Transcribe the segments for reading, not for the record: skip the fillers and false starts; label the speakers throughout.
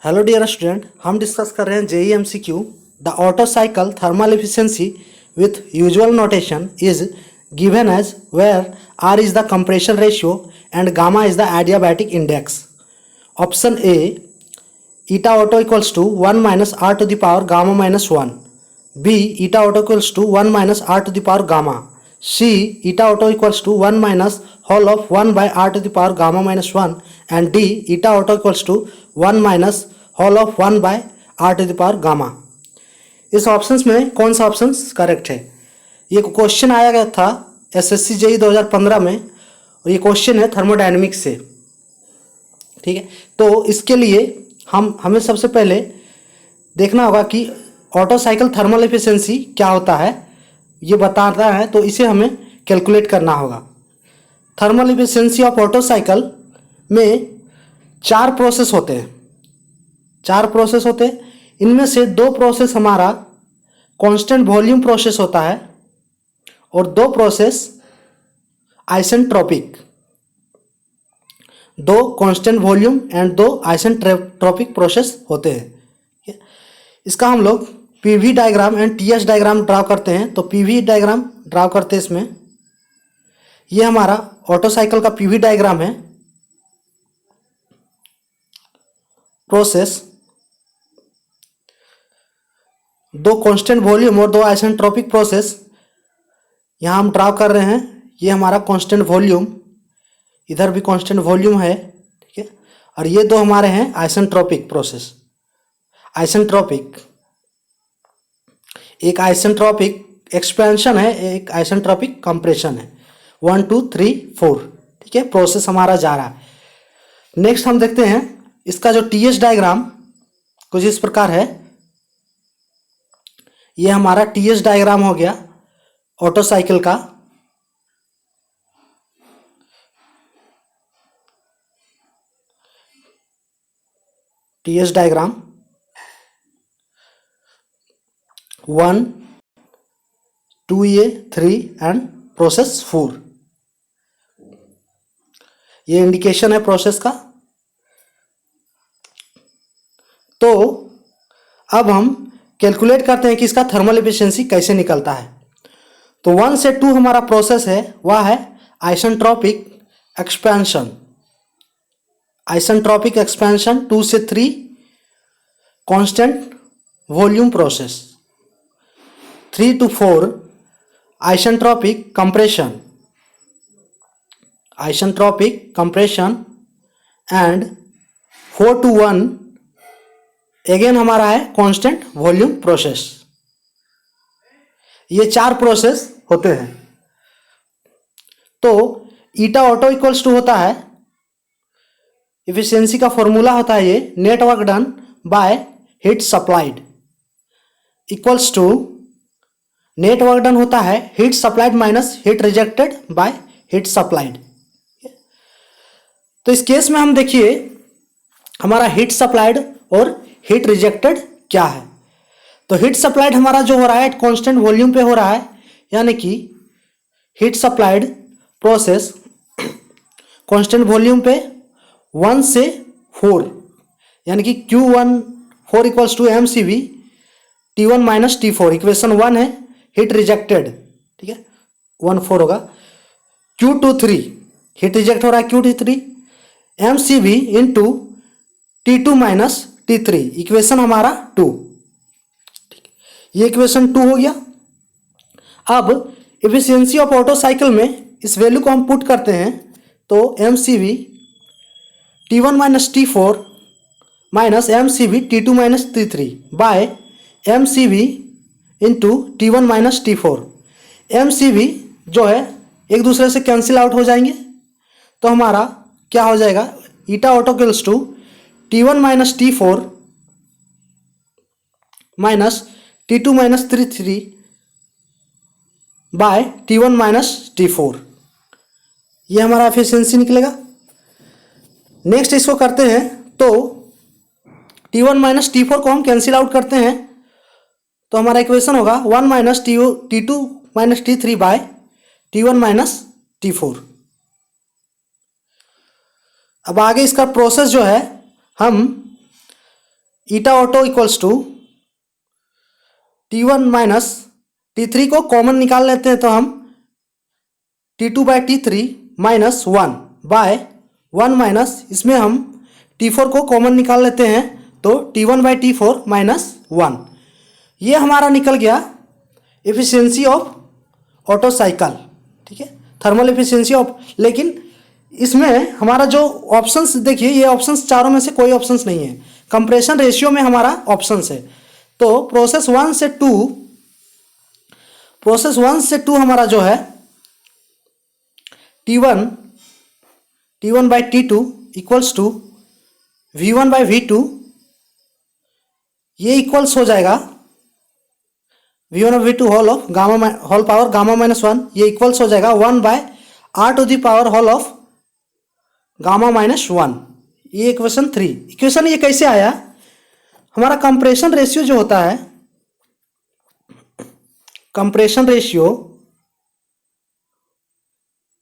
Speaker 1: Hello dear student, हम discuss कर रहे हैं JEE MCQ. The auto cycle thermal efficiency with usual notation is given as where r is the compression ratio and gamma is the adiabatic index. Option A eta auto equals to 1 minus r to the power gamma minus 1, B eta auto equals to 1 minus r to the power gamma, C eta auto equals to 1 minus whole of 1 by r to the power gamma minus 1 and D eta auto equals to 1 minus whole of 1 by r to the power gamma. इस options में कौन सा option correct है? ये question आया गया था SSC JE 2015 में और ये क्वेश्चन है थर्मोडायनेमिक्स से। ठीक है, तो इसके लिए हमें सबसे पहले देखना होगा कि ऑटो साइकिल थर्मल एफिशिएंसी क्या होता है, ये बताता है, तो इसे हमें कैलकुलेट करना होगा। Thermal efficiency of auto cycle में चार प्रोसेस होते हैं। इनमें से दो प्रोसेस हमारा कांस्टेंट वॉल्यूम प्रोसेस होता है और दो प्रोसेस आइसेंट्रोपिक। दो कांस्टेंट वॉल्यूम एंड दो आइसेंट्रोपिक प्रोसेस होते हैं। इसका हम लोग PV diagram and TS diagram draw करते हैं। तो पीवी डायग्राम ड्रा करते हैं इसमें। ये हमारा ऑटो साइकिल का पीवी डायग्राम है। प्रोसेस, दो कांस्टेंट वॉल्यूम और दो आइसेंट्रोपिक प्रोसेस यहाँ हम ड्रा कर रहे हैं। ये हमारा कांस्टेंट वॉल्यूम, इधर भी कांस्टेंट वॉल्यूम है, ठीक है, और ये दो हमारे हैं आइसेंट्रोपिक प्रोसेस। आइसेंट्रोपिक, एक आइसेंट्रोपिक एक्सपेंशन है, एक आइसेंट्रोपिक कंप्रेशन है। 1 2 3 4, ठीक है, प्रोसेस हमारा जा रहा है। नेक्स्ट हम देखते हैं इसका जो टीएस डायग्राम कुछ इस प्रकार है। ये हमारा टीएस डायग्राम हो गया ऑटो साइकिल का। TS diagram 1 2A 3 and process 4। ये इंडिकेशन है प्रोसेस का। तो अब हम कैलकुलेट करते हैं कि इसका थर्मल एफिशिएंसी कैसे निकलता है। तो 1 से 2 हमारा प्रोसेस है, वह है आइसेंट्रोपिक एक्सपेंशन। आइसेंट्रोपिक एक्सपेंशन 2 से 3 constant volume process. 3 to 4 isentropic compression. And 4 to 1 again हमारा है कांस्टेंट वॉल्यूम प्रोसेस। ये चार प्रोसेस होते हैं। तो ईटा ऑटो इक्वल्स टू होता है, एफिशिएंसी का फॉर्मूला होता है ये, net work done by heat supplied equals to, net work done होता है heat supplied minus heat rejected by heat supplied. तो इस केस में हम देखिए हमारा हीट सप्लाइड और हीट रिजेक्टेड क्या है। तो हीट सप्लाइड हमारा जो हो रहा है कांस्टेंट वॉल्यूम पे हो रहा है, यानी कि heat supplied process constant volume पे 1 से 4, यानी कि Q1 4 equals to mCV T1 minus T4। Equation 1 है हीट रिजेक्टेड, ठीक है, 1 4 होगा। Q2 3 हीट रिजेक्ट हो रहा है, Q3 mCV into T2 minus T3। Equation हमारा 2, ये इक्वेशन 2 हो गया। अब एफिशिएंसी ऑफ ऑटो साइकिल में इस वैल्यू को हम पुट करते हैं। तो mCV T1 minus T4 minus mCV T2 minus T3 by mCV into T1 minus T4। mCV जो है एक दूसरे से कैंसिल आउट हो जाएंगे। तो हमारा क्या हो जाएगा, eta auto equals to T1 minus T4 minus T2 minus T3 by T1 minus T4। ये हमारा एफिशिएंसी निकलेगा। नेक्स्ट इसको करते हैं, तो T1 माइनस T4 को हम कैंसिल आउट करते हैं। तो हमारा इक्वेशन होगा 1 minus T2 minus T3 by T1 minus T4। अब आगे इसका प्रोसेस जो है हम eta auto equals to T1 minus T3 को कॉमन निकाल लेते हैं तो हम T2 by T3 minus 1 by 1 minus इसमें हम T4 को कॉमन निकाल लेते हैं तो T1 बाई T4 माइनस 1। ये हमारा निकल गया एफिशिएंसी ऑफ ऑटो साइकिल, ठीक है, थर्मल एफिशिएंसी ऑफ। लेकिन इसमें हमारा जो ऑप्शंस देखिए, ये ऑप्शंस चारों में से कोई ऑप्शंस नहीं है। कंप्रेशन रेशियो में हमारा ऑप्शंस है। तो प्रोसेस वन से टू हमारा जो है T1 by T2 equals to V1 by V2, ये इक्वल्स हो जाएगा V1 by V2 whole power gamma minus 1, ये इक्वल्स हो जाएगा 1 by R to the power whole of gamma minus 1। ये इक्वेशन 3। इक्वेशन ये कैसे आया, हमारा कंप्रेशन रेशियो जो होता है, कंप्रेशन रेशियो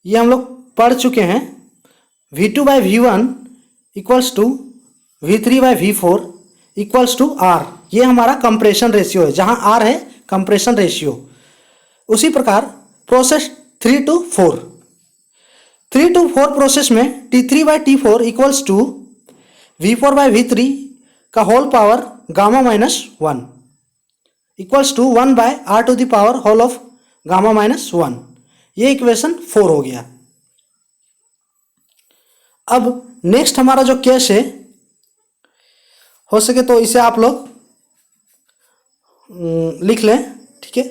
Speaker 1: ये हम लोग पढ़ चुके हैं। V2 by V1 equals to V3 by V4 equals to R, ये हमारा कंप्रेशन रेशियो है, जहां R है कंप्रेशन रेशियो। उसी प्रकार प्रोसेस 3 to 4 प्रोसेस में T3 by T4 equals to V4 by V3 का whole power gamma minus 1 equals to 1 by R to the power whole of gamma minus 1। ये equation 4 हो गया। अब नेक्स्ट हमारा जो केस है, हो सके तो इसे आप लोग लिख लें, ठीक है।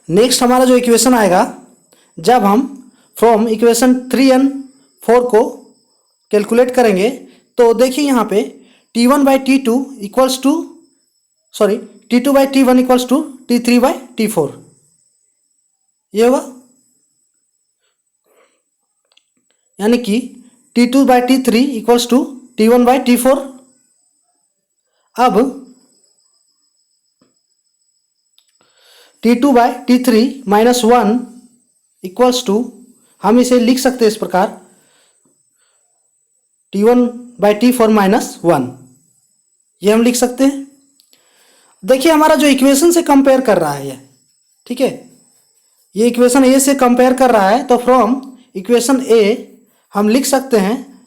Speaker 1: नेक्स्ट हमारा जो इक्वेशन आएगा, जब हम फ्रॉम इक्वेशन 3 and 4 को कैलकुलेट करेंगे तो देखिए यहाँ पे T1 by T2 equals to T2 by T1 equals to T3 by T4, ये होगा। यानी कि T2 by T3 equals to T1 by T4। अब T2 by T3 minus 1 equals to, हम इसे लिख सकते हैं इस प्रकार, T1 बाई T4 माइनस 1, ये हम लिख सकते हैं। देखिए हमारा जो इक्वेशन से कंपेयर कर रहा है ये, ठीक है, ये इक्वेशन ए से कंपेयर कर रहा है। तो फ्रॉम इक्वेशन ए हम लिख सकते हैं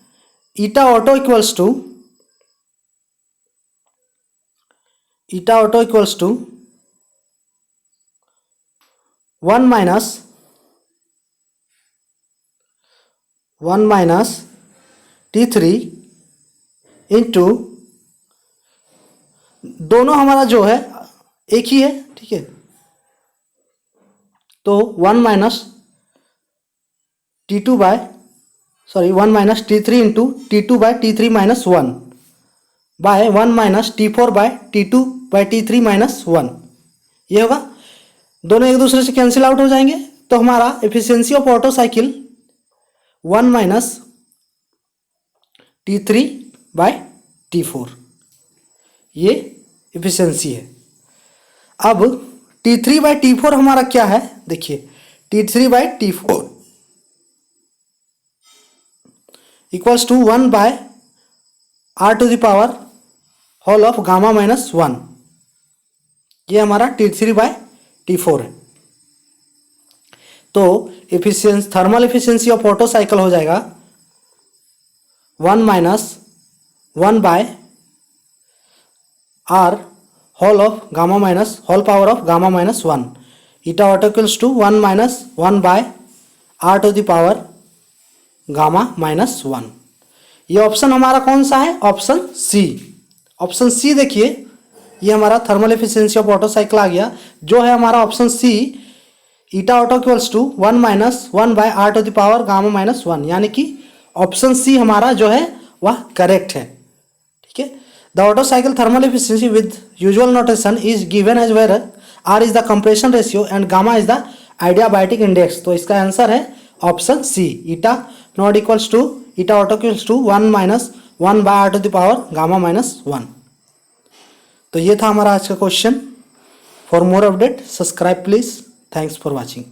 Speaker 1: eta auto equals to 1 minus T3 into, दोनों हमारा जो है एक ही है, ठीक है। तो 1 minus T3 into T2 by T3 minus 1 by 1 minus T4 by T2 by T3 minus 1, ये होगा। दोनों एक दूसरे से कैंसिल आउट हो जाएंगे। तो हमारा efficiency of auto cycle 1 minus T3 by T4, ये एफिशिएंसी है। अब T3 बाई T4 हमारा क्या है, देखिए T3 by T4 equals to 1 by R to the power whole of gamma minus 1, ये हमारा T3 बाई T4 है। तो thermal efficiency of auto cycle हो जाएगा 1 minus 1 by R whole of gamma minus whole power of gamma minus 1, eta auto equals to 1 minus 1 by R to the power gamma minus 1। ये option हमारा कौन सा है, option सी। Option C देखिए, ये हमारा thermal efficiency of auto cycle आ गया, जो है हमारा option C, eta auto equals to 1 minus 1 by R to the power gamma minus 1, यानी कि ऑप्शन सी हमारा जो है वह करेक्ट है, ठीक है। The auto cycle thermal efficiency with usual notation is given as where R is the compression ratio and gamma is the adiabatic index. तो इसका आंसर है option C, eta not equals to eta auto equals to 1 minus 1 by R to the power gamma minus 1। तो ये था हमारा आज का question. For more update subscribe please. Thanks for watching.